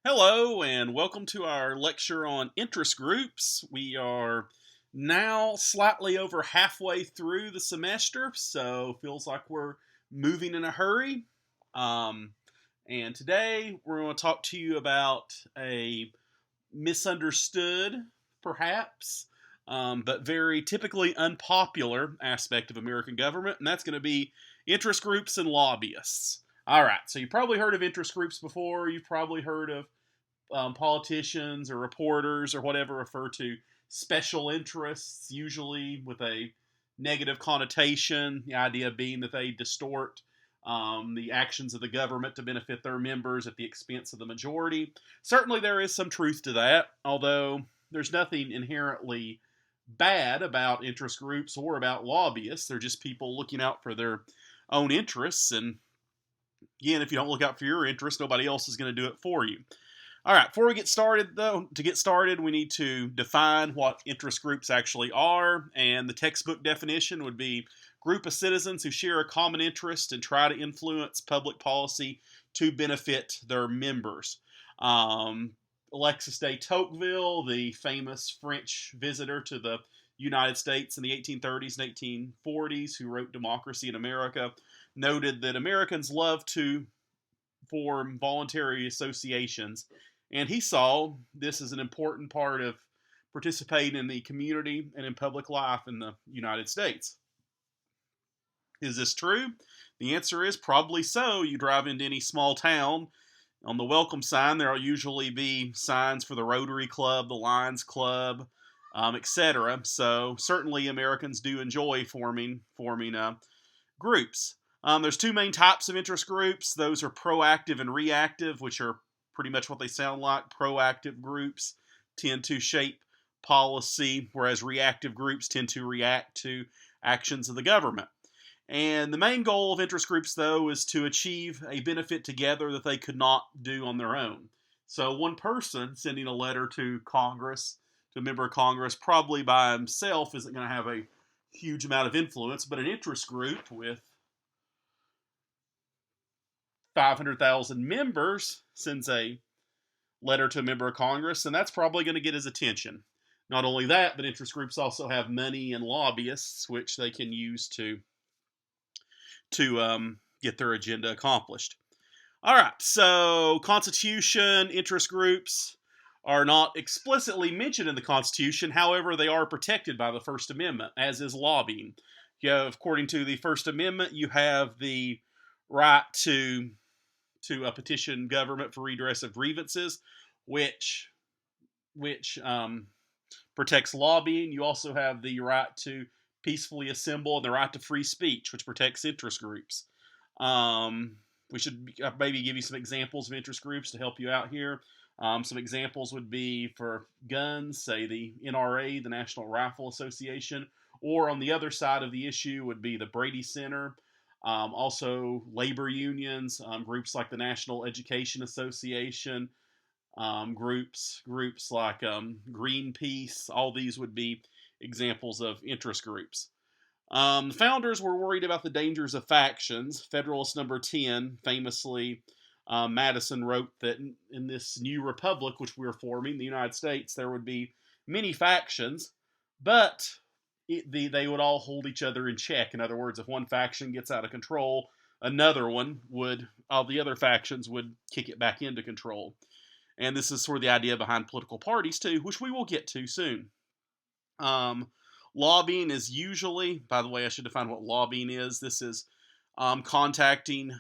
Hello, and welcome to our lecture on interest groups. We are now slightly over halfway through the semester, so feels like we're moving in a hurry. Um, and today we're going to talk to you about a misunderstood, perhaps, but very typically unpopular aspect of American government, and that's going to be interest groups and lobbyists. All right, so you've probably heard of interest groups before. You've probably heard of politicians or reporters or whatever refer to special interests, usually with a negative connotation. The idea being that they distort the actions of the government to benefit their members at the expense of the majority. Certainly, there is some truth to that, although there's nothing inherently bad about interest groups or about lobbyists. They're just people looking out for their own interests. And again, if you don't look out for your interests, nobody else is going to do it for you. All right, before we get started, though, we need to define what interest groups actually are. And the textbook definition would be group of citizens who share a common interest and try to influence public policy to benefit their members. Alexis de Tocqueville, the famous French visitor to the United States in the 1830s and 1840s, who wrote Democracy in America, noted that Americans love to form voluntary associations, and he saw this as an important part of participating in the community and in public life in the United States. Is this true? The answer is probably so. You drive into any small town, on the welcome sign, there will usually be signs for the Rotary Club, the Lions Club, etc. So certainly Americans do enjoy forming groups. There's two main types of interest groups. Those are proactive and reactive, which are pretty much what they sound like. Proactive groups tend to shape policy, whereas reactive groups tend to react to actions of the government. And the main goal of interest groups, though, is to achieve a benefit together that they could not do on their own. So one person sending a letter to Congress, to a member of Congress, probably by himself isn't going to have a huge amount of influence, but an interest group with 500,000 members sends a letter to a member of Congress, and that's probably going to get his attention. Not only that, but interest groups also have money and lobbyists, which they can use to get their agenda accomplished. All right, so Constitution, interest groups are not explicitly mentioned in the Constitution. However, they are protected by the First Amendment, as is lobbying. According to the First Amendment, you have the right to petition government for redress of grievances, which protects lobbying. You also have the right to peacefully assemble and the right to free speech, which protects interest groups. We should maybe give you some examples of interest groups to help you out here. Some examples would be for guns, say the NRA, the National Rifle Association, or on the other side of the issue would be the Brady Center. Also, labor unions, groups like the National Education Association, groups like Greenpeace. All these would be examples of interest groups. The founders were worried about the dangers of factions. Federalist Number 10, famously, Madison wrote that in this new republic, which we're forming, the United States, there would be many factions, but they would all hold each other in check. In other words, if one faction gets out of control, another one would, all the other factions would kick it back into control. And this is sort of the idea behind political parties, too, which we will get to soon. Lobbying is usually, by the way, I should define what lobbying is. This is contacting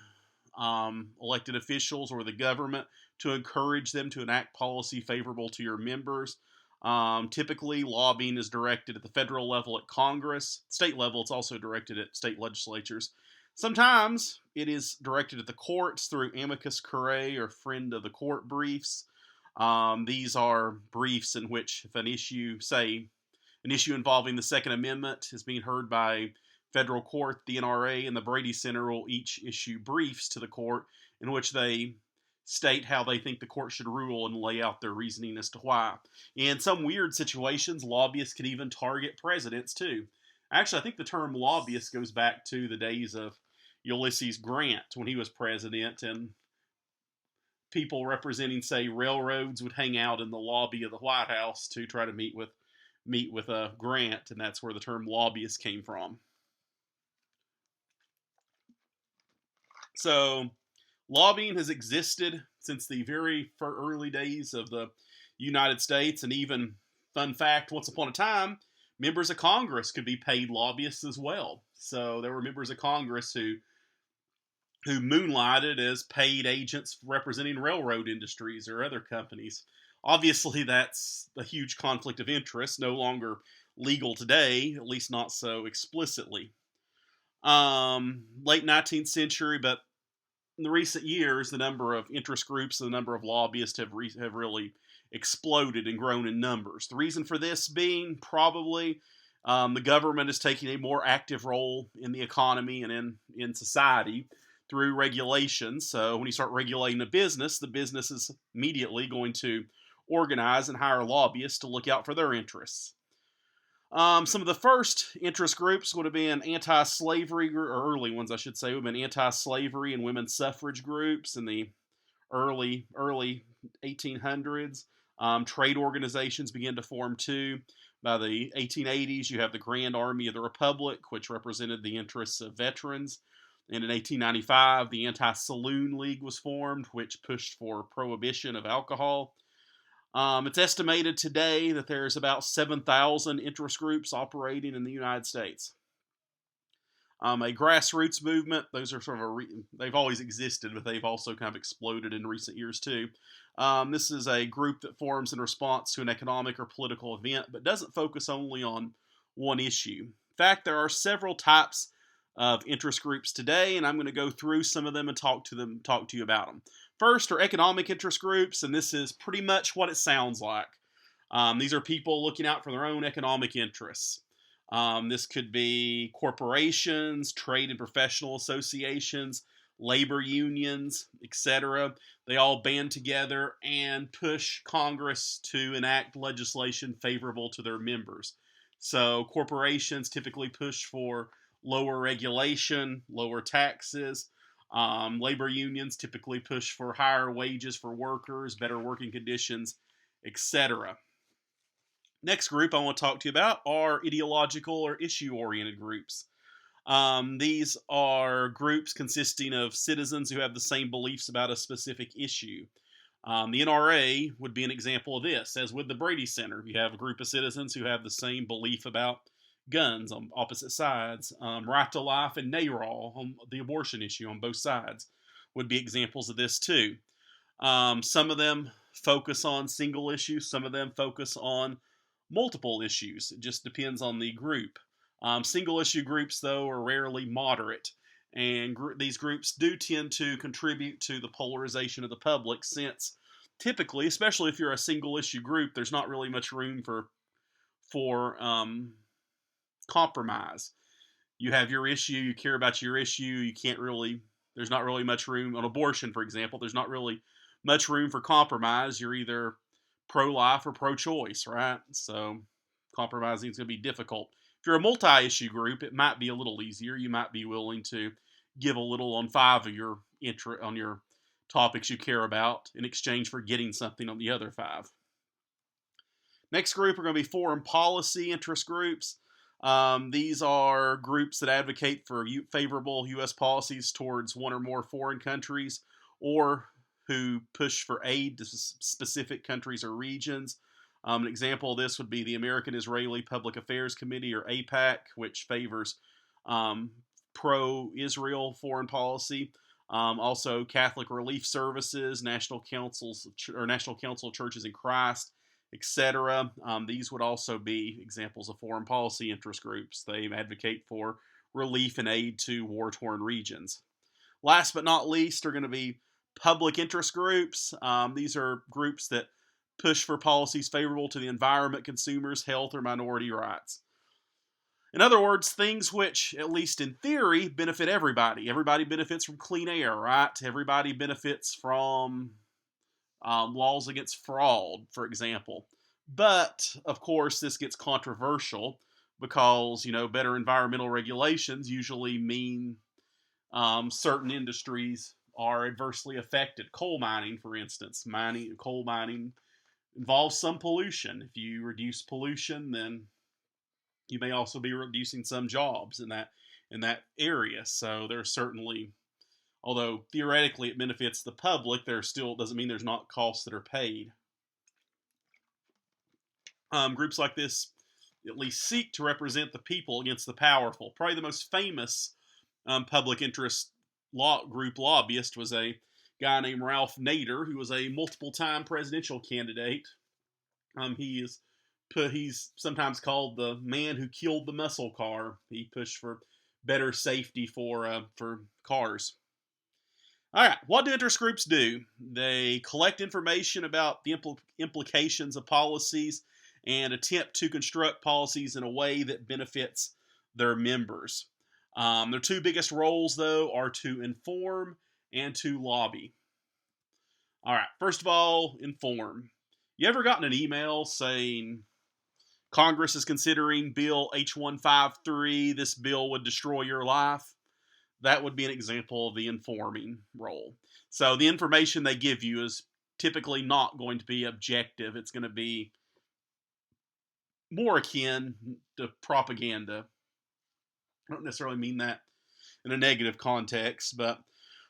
elected officials or the government to encourage them to enact policy favorable to your members. Typically, lobbying is directed at the federal level at Congress. State level, it's also directed at state legislatures. Sometimes it is directed at the courts through amicus curiae or friend of the court briefs. These are briefs in which if an issue, say, an issue involving the Second Amendment is being heard by federal court, the NRA and the Brady Center will each issue briefs to the court in which they state how they think the court should rule and lay out their reasoning as to why. In some weird situations, lobbyists can even target presidents too. Actually, I think the term lobbyist goes back to the days of Ulysses Grant when he was president, and people representing, say, railroads would hang out in the lobby of the White House to try to meet with a Grant, and that's where the term lobbyist came from. So, lobbying has existed since the very early days of the United States, and even, fun fact, once upon a time, members of Congress could be paid lobbyists as well. So there were members of Congress who moonlighted as paid agents representing railroad industries or other companies. Obviously, that's a huge conflict of interest, no longer legal today, at least not so explicitly. Late 19th century, but in the recent years, the number of interest groups and the number of lobbyists have really exploded and grown in numbers. The reason for this being probably the government is taking a more active role in the economy and in society through regulations. So when you start regulating a business, the business is immediately going to organize and hire lobbyists to look out for their interests. Some of the first interest groups would have been anti-slavery, or early ones, I should say, would have been anti-slavery and women's suffrage groups in the early 1800s. Trade organizations began to form too. By the 1880s, you have the Grand Army of the Republic, which represented the interests of veterans. And in 1895, the Anti-Saloon League was formed, which pushed for prohibition of alcohol. It's estimated today that there's about 7,000 interest groups operating in the United States. A grassroots movement, those are sort of they've always existed, but they've also kind of exploded in recent years too. This is a group that forms in response to an economic or political event, but doesn't focus only on one issue. In fact, there are several types of interest groups today, and I'm going to go through some of them and talk to you about them. First are economic interest groups, and this is pretty much what it sounds like. These are people looking out for their own economic interests. This could be corporations, trade and professional associations, labor unions, etc. They all band together and push Congress to enact legislation favorable to their members. So corporations typically push for lower regulation, lower taxes. Labor unions typically push for higher wages for workers, better working conditions, etc. Next group I want to talk to you about are ideological or issue-oriented groups. These are groups consisting of citizens who have the same beliefs about a specific issue. The NRA would be an example of this, as with the Brady Center. You have a group of citizens who have the same belief about guns on opposite sides. Right to Life and NARAL on the abortion issue on both sides would be examples of this too. Some of them focus on single issues, some of them focus on multiple issues. It just depends on the group. Single issue groups, though, are rarely moderate, and these groups do tend to contribute to the polarization of the public, since typically, especially if you're a single issue group, there's not really much room for compromise. You have your issue, you care about your issue, there's not really much room on abortion, for example. There's not really much room for compromise. You're either pro-life or pro-choice, right? So compromising is going to be difficult. If you're a multi-issue group, it might be a little easier. You might be willing to give a little on 5 of your on your topics you care about in exchange for getting something on the other 5. Next group are going to be foreign policy interest groups. These are groups that advocate for favorable U.S. policies towards one or more foreign countries, or who push for aid to specific countries or regions. An example of this would be the American-Israeli Public Affairs Committee, or AIPAC, which favors pro-Israel foreign policy. Also, Catholic Relief Services, National Council of Churches in Christ, etc. These would also be examples of foreign policy interest groups. They advocate for relief and aid to war-torn regions. Last but not least are going to be public interest groups. These are groups that push for policies favorable to the environment, consumers, health, or minority rights. In other words, things which, at least in theory, benefit everybody. Everybody benefits from clean air, right? Everybody benefits from laws against fraud, for example. But, of course, this gets controversial because, better environmental regulations usually mean certain industries are adversely affected. Coal mining, for instance, coal mining involves some pollution. If you reduce pollution, then you may also be reducing some jobs in that area. So there's certainly, although theoretically it benefits the public, there still doesn't mean there's not costs that are paid. Groups like this at least seek to represent the people against the powerful. Probably the most famous public interest group lobbyist was a guy named Ralph Nader, who was a multiple-time presidential candidate. He's sometimes called the man who killed the muscle car. He pushed for better safety for cars. All right, what do interest groups do? They collect information about the implications of policies and attempt to construct policies in a way that benefits their members. Their two biggest roles, though, are to inform and to lobby. All right, first of all, inform. You ever gotten an email saying Congress is considering Bill H153, this bill would destroy your life? That would be an example of the informing role. So the information they give you is typically not going to be objective. It's going to be more akin to propaganda. I don't necessarily mean that in a negative context, but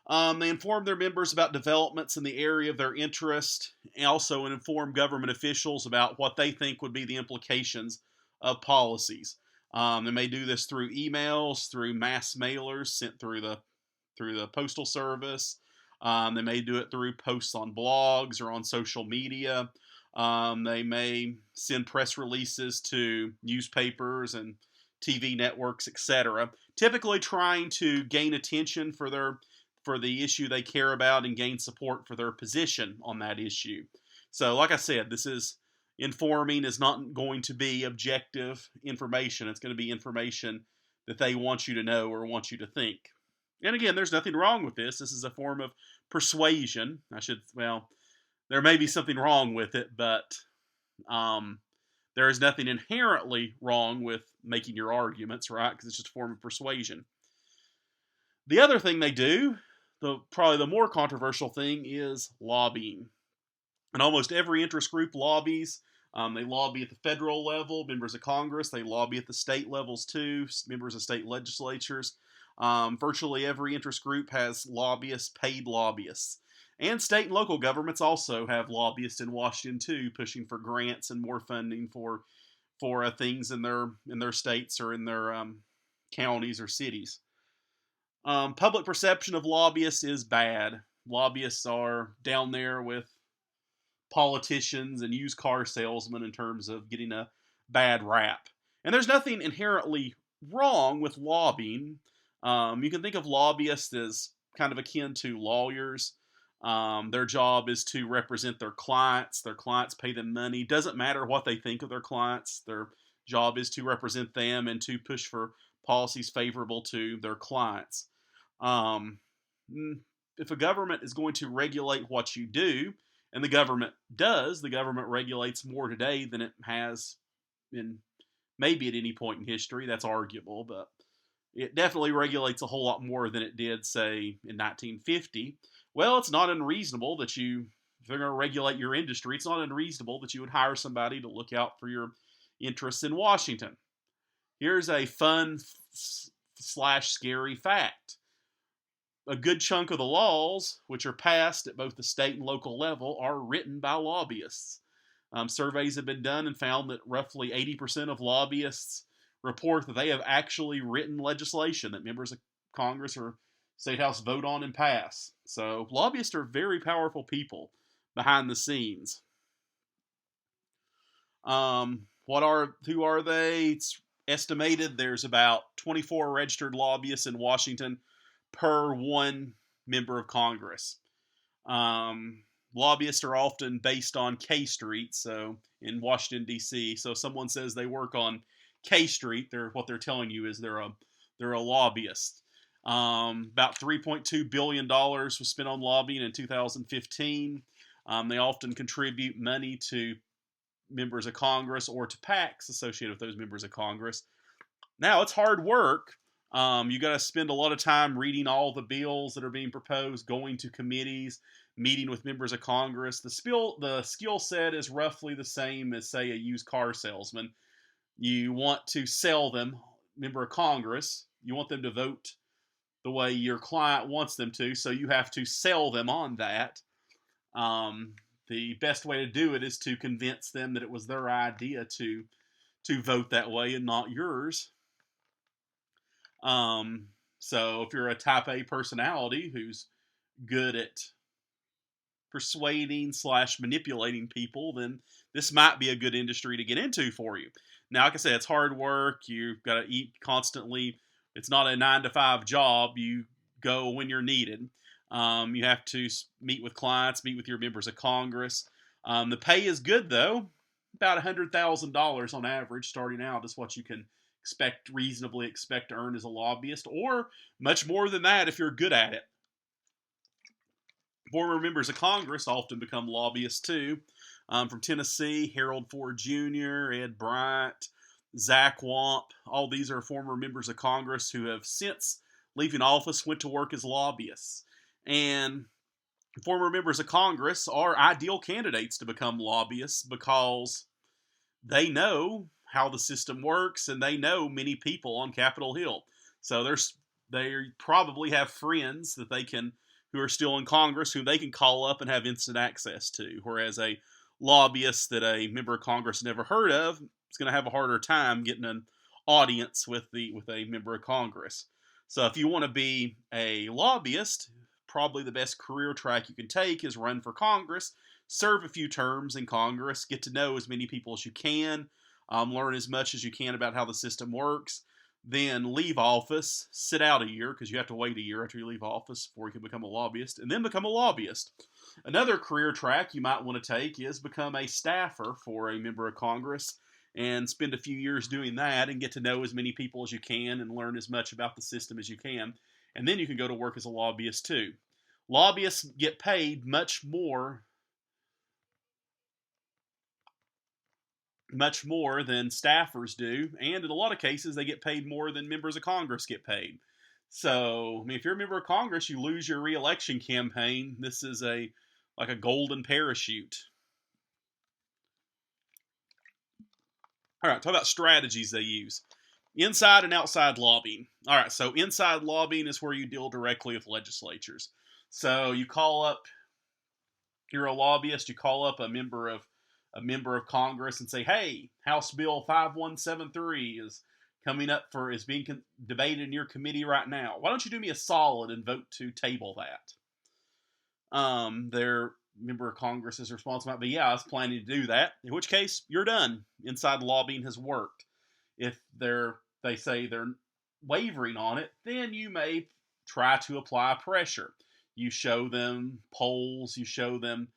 they inform their members about developments in the area of their interest, and also inform government officials about what they think would be the implications of policies. They may do this through emails, through mass mailers sent through the postal service. They may do it through posts on blogs or on social media. They may send press releases to newspapers and TV networks, etc. Typically trying to gain attention for the issue they care about and gain support for their position on that issue. So, like I said, informing is not going to be objective information. It's going to be information that they want you to know or want you to think. And again, there's nothing wrong with this. This is a form of persuasion. There may be something wrong with it, but there is nothing inherently wrong with making your arguments, right? Because it's just a form of persuasion. The other thing they do, probably the more controversial thing, is lobbying. And almost every interest group lobbies. They lobby at the federal level, members of Congress. They lobby at the state levels too, members of state legislatures. Virtually every interest group has lobbyists, paid lobbyists. And state and local governments also have lobbyists in Washington too, pushing for grants and more funding for things in their states or in their counties or cities. Public perception of lobbyists is bad. Lobbyists are down there with politicians and used car salesmen in terms of getting a bad rap. And there's nothing inherently wrong with lobbying. You can think of lobbyists as kind of akin to lawyers. Their job is to represent their clients. Their clients pay them money. Doesn't matter what they think of their clients. Their job is to represent them and to push for policies favorable to their clients. If a government is going to regulate what you do, and the government regulates more today than it has in maybe at any point in history. That's arguable, but it definitely regulates a whole lot more than it did, say, in 1950. Well, it's not unreasonable that if they're going to regulate your industry, it's not unreasonable that you would hire somebody to look out for your interests in Washington. Here's a fun / scary fact. A good chunk of the laws, which are passed at both the state and local level, are written by lobbyists. Surveys have been done and found that roughly 80% of lobbyists report that they have actually written legislation that members of Congress or State House vote on and pass. So lobbyists are very powerful people behind the scenes. Who are they? It's estimated there's about 24 registered lobbyists in Washington per one member of Congress. Lobbyists are often based on K Street, so in Washington, D.C. So if someone says they work on K Street, what they're telling you is they're a lobbyist. About $3.2 billion was spent on lobbying in 2015. They often contribute money to members of Congress or to PACs associated with those members of Congress. Now, it's hard work. You got to spend a lot of time reading all the bills that are being proposed, going to committees, meeting with members of Congress. The skill set is roughly the same as, say, a used car salesman. You want to sell them, member of Congress. You want them to vote the way your client wants them to, so you have to sell them on that. The best way to do it is to convince them that it was their idea to vote that way and not yours. So if you're a type A personality who's good at persuading / manipulating people, then this might be a good industry to get into for you. Now, like I said, it's hard work. You've got to eat constantly. It's not a 9-to-5 job. You go when you're needed. You have to meet with clients, meet with your members of Congress. The pay is good, though. About $100,000 on average starting out is what you can reasonably expect to earn as a lobbyist, or much more than that if you're good at it. Former members of Congress often become lobbyists too. From Tennessee, Harold Ford Jr., Ed Bryant, Zach Wamp, all these are former members of Congress who have since leaving office went to work as lobbyists. And former members of Congress are ideal candidates to become lobbyists because they know how the system works and they know many people on Capitol Hill. So they probably have friends that who are still in Congress who they can call up and have instant access to. Whereas a lobbyist that a member of Congress never heard of is going to have a harder time getting an audience with a member of Congress. So if you want to be a lobbyist, probably the best career track you can take is run for Congress, serve a few terms in Congress, get to know as many people as you can, learn as much as you can about how the system works, then leave office, sit out a year, because you have to wait a year after you leave office before you can become a lobbyist, and then become a lobbyist. Another career track you might want to take is become a staffer for a member of Congress and spend a few years doing that and get to know as many people as you can and learn as much about the system as you can. And then you can go to work as a lobbyist too. Lobbyists get paid much more than staffers do, and in a lot of cases they get paid more than members of Congress get paid. So, I mean, if you're a member of Congress, you lose your re-election campaign. This is like a golden parachute. All right, talk about strategies they use. Inside and outside lobbying. All right, so inside lobbying is where you deal directly with legislatures. So you call up, you're a lobbyist, you call up a member of Congress and say, hey, House Bill 5173 is being debated in your committee right now. Why don't you do me a solid and vote to table that? Their member of Congress's response might be, yeah, I was planning to do that, in which case you're done. Inside lobbying has worked. If they say they're wavering on it, then you may try to apply pressure. You show them polls, you show them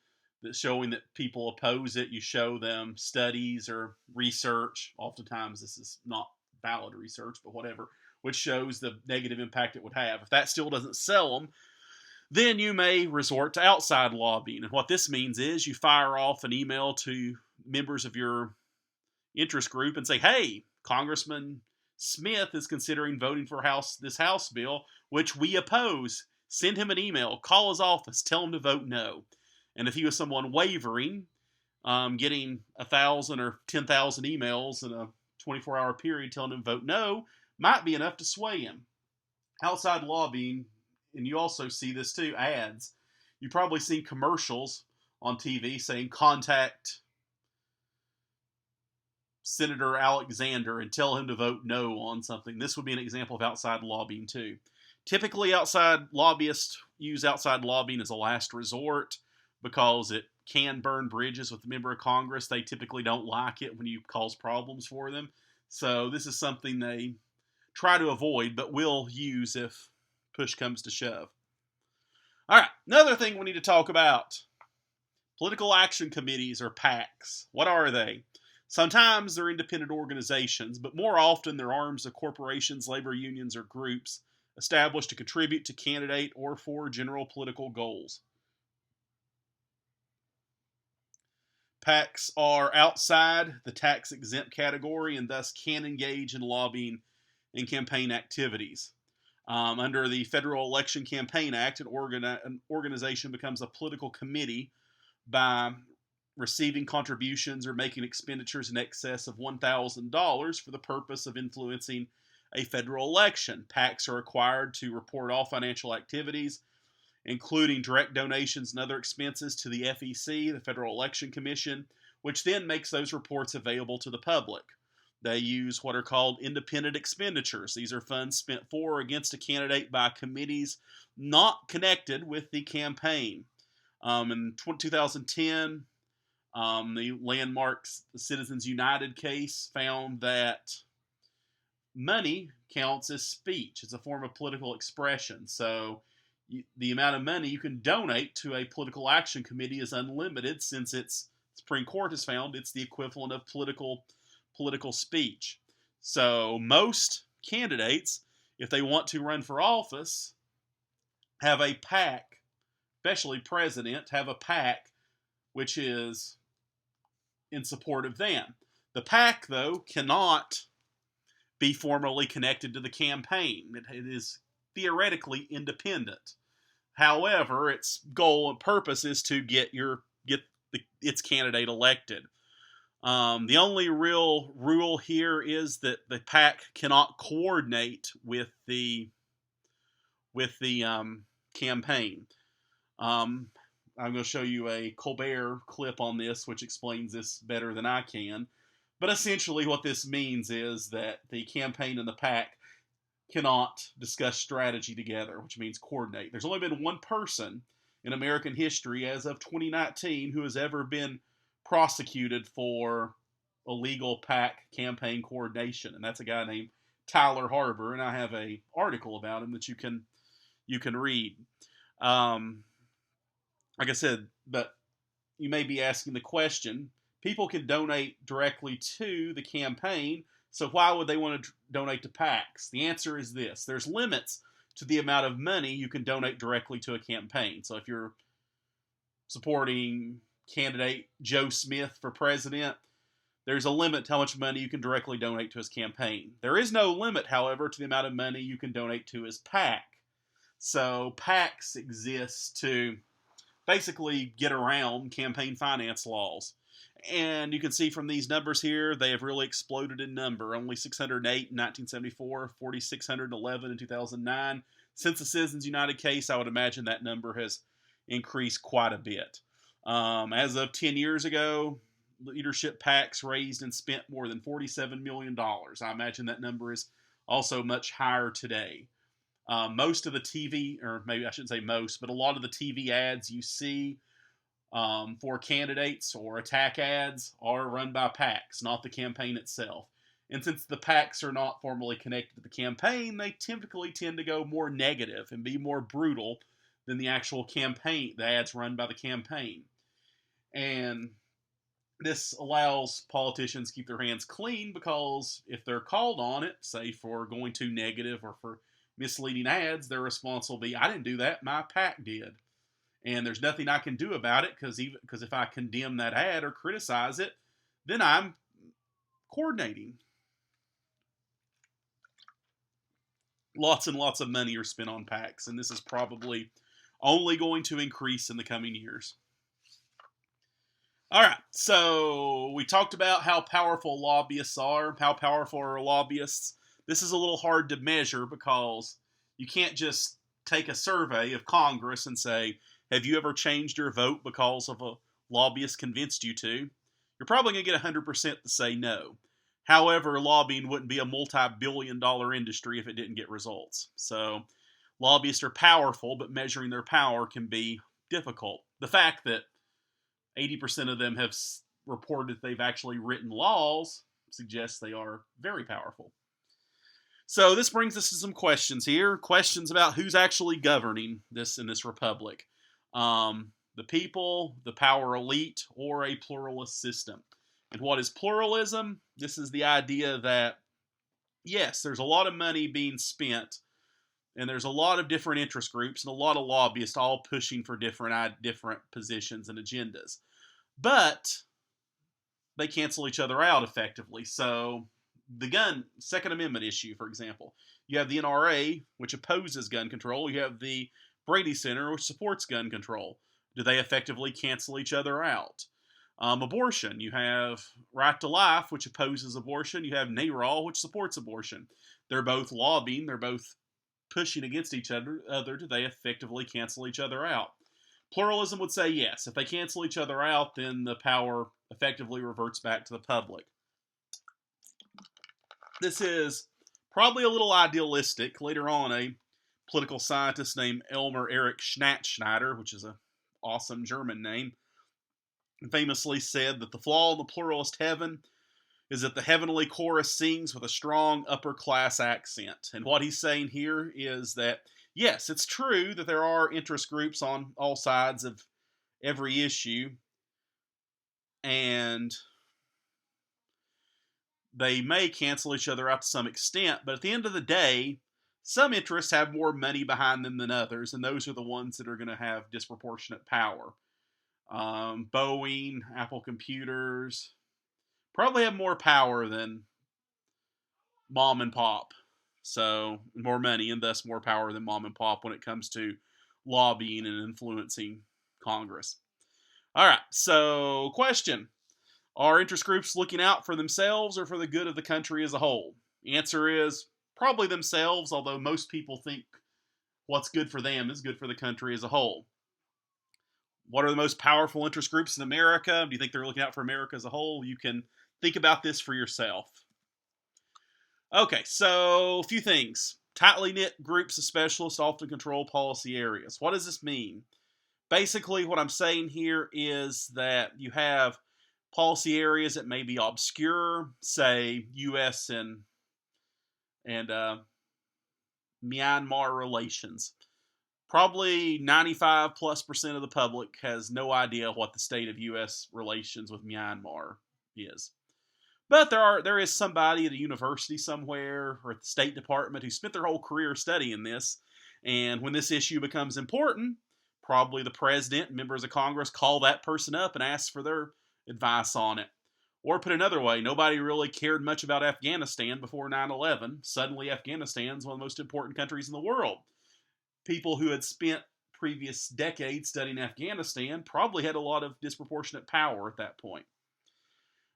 showing that people oppose it, you show them studies or research. Oftentimes this is not valid research, but whatever, which shows the negative impact it would have. If that still doesn't sell them, then you may resort to outside lobbying. And what this means is you fire off an email to members of your interest group and say, hey, Congressman Smith is considering voting for this House bill, which we oppose. Send him an email, call his office, tell him to vote no. And if he was someone wavering, getting 1,000 or 10,000 emails in a 24-hour period telling him to vote no might be enough to sway him. Outside lobbying, and you also see this too, ads. You've probably seen commercials on TV saying contact Senator Alexander and tell him to vote no on something. This would be an example of outside lobbying too. Typically, lobbyists use outside lobbying as a last resort because it can burn bridges with a member of Congress. They typically don't like it when you cause problems for them. So this is something they try to avoid, but will use if push comes to shove. All right, another thing we need to talk about. Political action committees, or PACs. What are they? Sometimes they're independent organizations, but more often they're arms of corporations, labor unions, or groups established to contribute to candidate or for general political goals. PACs are outside the tax-exempt category and thus can engage in lobbying and campaign activities. Under the Federal Election Campaign Act, an organization becomes a political committee by receiving contributions or making expenditures in excess of $1,000 for the purpose of influencing a federal election. PACs are required to report all financial activities, including direct donations and other expenses, to the FEC, the Federal Election Commission, which then makes those reports available to the public. They use what are called independent expenditures. These are funds spent for or against a candidate by committees not connected with the campaign. In 2010, the landmark Citizens United case found that money counts as speech. It's a form of political expression. So the amount of money you can donate to a political action committee is unlimited, since Supreme Court has found it's the equivalent of political speech. So most candidates, if they want to run for office, have a PAC, especially president, have a PAC which is in support of them. The PAC, though, cannot be formally connected to the campaign. It is theoretically independent. However, its goal and purpose is to get its candidate elected. The only real rule here is that the PAC cannot coordinate with the campaign. I'm going to show you a Colbert clip on this, which explains this better than I can. But essentially what this means is that the campaign and the PAC cannot discuss strategy together, which means coordinate. There's only been one person in American history as of 2019 who has ever been prosecuted for illegal PAC campaign coordination, and that's a guy named Tyler Harbor, and I have an article about him that you can read. Like I said, but you may be asking the question, people can donate directly to the campaign, so why would they want to donate to PACs? The answer is this. There's limits to the amount of money you can donate directly to a campaign. So if you're supporting candidate Joe Smith for president, there's a limit to how much money you can directly donate to his campaign. There is no limit, however, to the amount of money you can donate to his PAC. So PACs exist to basically get around campaign finance laws. And you can see from these numbers here, they have really exploded in number. Only 608 in 1974, 4,611 in 2009. Since the Citizens United case, I would imagine that number has increased quite a bit. As of 10 years ago, leadership PACs raised and spent more than $47 million. I imagine that number is also much higher today. Most of the TV, or maybe I shouldn't say most, but a lot of the TV ads you see for candidates or attack ads are run by PACs, not the campaign itself. And since the PACs are not formally connected to the campaign, they typically tend to go more negative and be more brutal than the actual campaign, the ads run by the campaign. And this allows politicians to keep their hands clean, because if they're called on it, say for going too negative or for misleading ads, their response will be, I didn't do that, my PAC did. And there's nothing I can do about it, because if I condemn that ad or criticize it, then I'm coordinating. Lots and lots of money are spent on PACs, and this is probably only going to increase in the coming years. All right, so we talked about how powerful lobbyists are. How powerful are lobbyists? This is a little hard to measure, because you can't just take a survey of Congress and say, have you ever changed your vote because of a lobbyist convinced you to? You're probably going to get 100% to say no. However, lobbying wouldn't be a multi-billion-dollar industry if it didn't get results. So lobbyists are powerful, but measuring their power can be difficult. The fact that 80% of them have reported that they've actually written laws suggests they are very powerful. So this brings us to some questions here. Questions about who's actually governing this in this republic. The people, the power elite, or a pluralist system. And what is pluralism? This is the idea that, yes, there's a lot of money being spent, and there's a lot of different interest groups and a lot of lobbyists all pushing for different positions and agendas. But they cancel each other out effectively. So the Second Amendment issue, for example. You have the NRA, which opposes gun control. You have the Brady Center, which supports gun control. Do they effectively cancel each other out? Abortion. You have Right to Life, which opposes abortion. You have NARAL, which supports abortion. They're both lobbying. They're both pushing against each other. Do they effectively cancel each other out? Pluralism would say yes. If they cancel each other out, then the power effectively reverts back to the public. This is probably a little idealistic. Later on, a political scientist named Elmer Erich Schnattschneider, which is an awesome German name, famously said that the flaw in the pluralist heaven is that the heavenly chorus sings with a strong upper class accent. And what he's saying here is that, yes, it's true that there are interest groups on all sides of every issue, and they may cancel each other out to some extent, but at the end of the day, some interests have more money behind them than others, and those are the ones that are going to have disproportionate power. Boeing, Apple Computers, probably have more power than mom and pop. So, more money and thus more power than mom and pop when it comes to lobbying and influencing Congress. All right, so question. Are interest groups looking out for themselves or for the good of the country as a whole? The answer is probably themselves, although most people think what's good for them is good for the country as a whole. What are the most powerful interest groups in America? Do you think they're looking out for America as a whole? You can think about this for yourself. Okay, so a few things. Tightly knit groups of specialists often control policy areas. What does this mean? Basically, what I'm saying here is that you have policy areas that may be obscure, say U.S. and Myanmar relations. Probably 95+% of the public has no idea what the state of U.S. relations with Myanmar is. But there is somebody at a university somewhere or at the State Department who spent their whole career studying this, and when this issue becomes important, probably the president and members of Congress call that person up and ask for their advice on it. Or put another way, nobody really cared much about Afghanistan before 9/11. Suddenly Afghanistan's one of the most important countries in the world. People who had spent previous decades studying Afghanistan probably had a lot of disproportionate power at that point.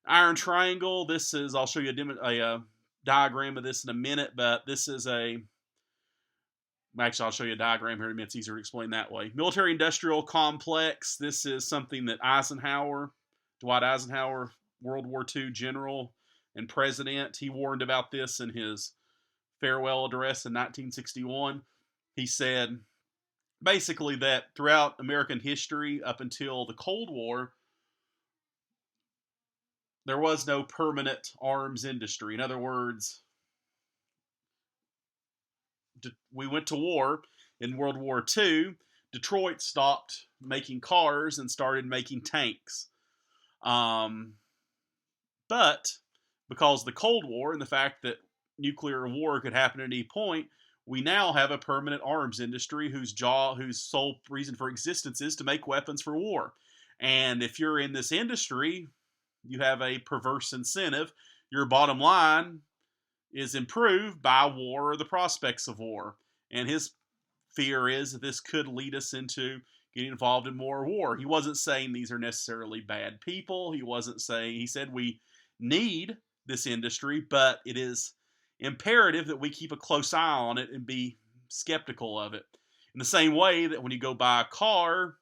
Iron Triangle, this is, I'll show you a diagram of this in a minute, but this is actually I'll show you a diagram here in a minute, it's easier to explain that way. Military-industrial complex, this is something that Dwight Eisenhower, World War II general and president, he warned about this in his farewell address in 1961. He said basically that throughout American history up until the Cold War, there was no permanent arms industry. In other words, we went to war in World War II. Detroit stopped making cars and started making tanks. But because of the Cold War and the fact that nuclear war could happen at any point, we now have a permanent arms industry whose sole reason for existence is to make weapons for war. And if you're in this industry, you have a perverse incentive. Your bottom line is improved by war or the prospects of war. And his fear is that this could lead us into getting involved in more war. He wasn't saying these are necessarily bad people. He said we need this industry, but it is imperative that we keep a close eye on it and be skeptical of it. In the same way that when you go buy a car,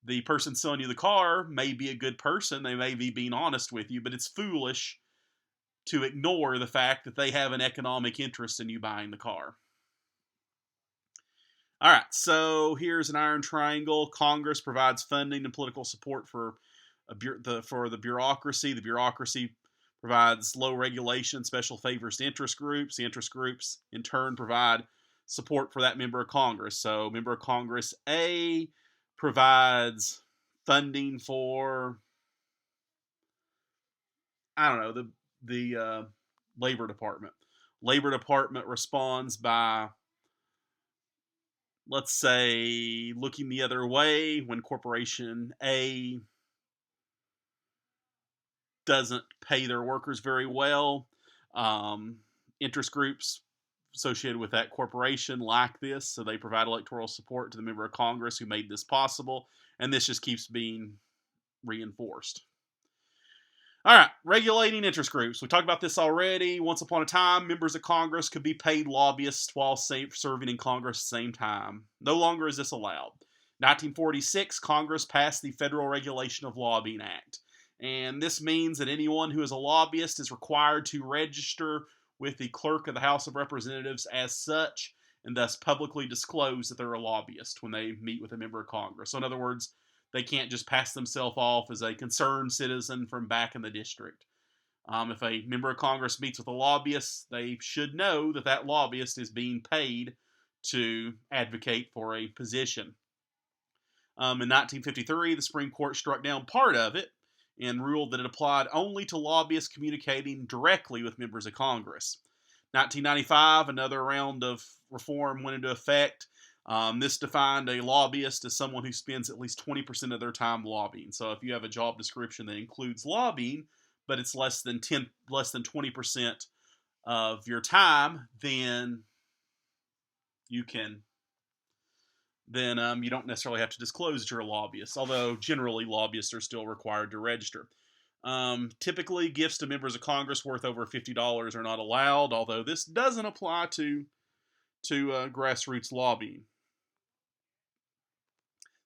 the person selling you the car may be a good person. They may be being honest with you, but it's foolish to ignore the fact that they have an economic interest in you buying the car. All right, so here's an iron triangle. Congress provides funding and political support for the bureaucracy. The bureaucracy provides low regulation, special favors to interest groups. The interest groups, in turn, provide support for that member of Congress. So, member of Congress A provides funding for, the Labor Department. Labor Department responds by, let's say, looking the other way when Corporation A doesn't pay their workers very well. Interest groups associated with that corporation like this, so they provide electoral support to the member of Congress who made this possible, and this just keeps being reinforced. All right, regulating interest groups. We talked about this already. Once upon a time, members of Congress could be paid lobbyists while serving in Congress at the same time. No longer is this allowed. 1946, Congress passed the Federal Regulation of Lobbying Act. And this means that anyone who is a lobbyist is required to register with the clerk of the House of Representatives as such, and thus publicly disclose that they're a lobbyist when they meet with a member of Congress. So in other words, they can't just pass themselves off as a concerned citizen from back in the district. If a member of Congress meets with a lobbyist, they should know that that lobbyist is being paid to advocate for a position. In 1953, the Supreme Court struck down part of it and ruled that it applied only to lobbyists communicating directly with members of Congress. 1995, another round of reform went into effect. This defined a lobbyist as someone who spends at least 20% of their time lobbying. So if you have a job description that includes lobbying, but it's less than 20% of your time, then you don't necessarily have to disclose that you're a lobbyist, although generally lobbyists are still required to register. Typically, gifts to members of Congress worth over $50 are not allowed, although this doesn't apply to grassroots lobbying.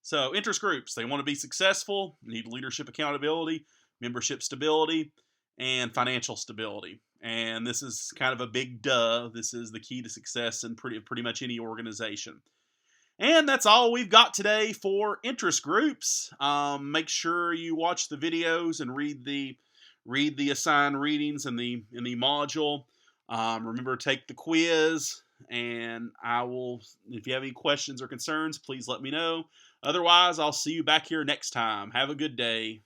So, interest groups, they want to be successful, need leadership accountability, membership stability, and financial stability. And this is kind of a big duh. This is the key to success in pretty much any organization. And that's all we've got today for interest groups. Make sure you watch the videos and read the assigned readings in the module. Remember to take the quiz, and if you have any questions or concerns, please let me know. Otherwise, I'll see you back here next time. Have a good day.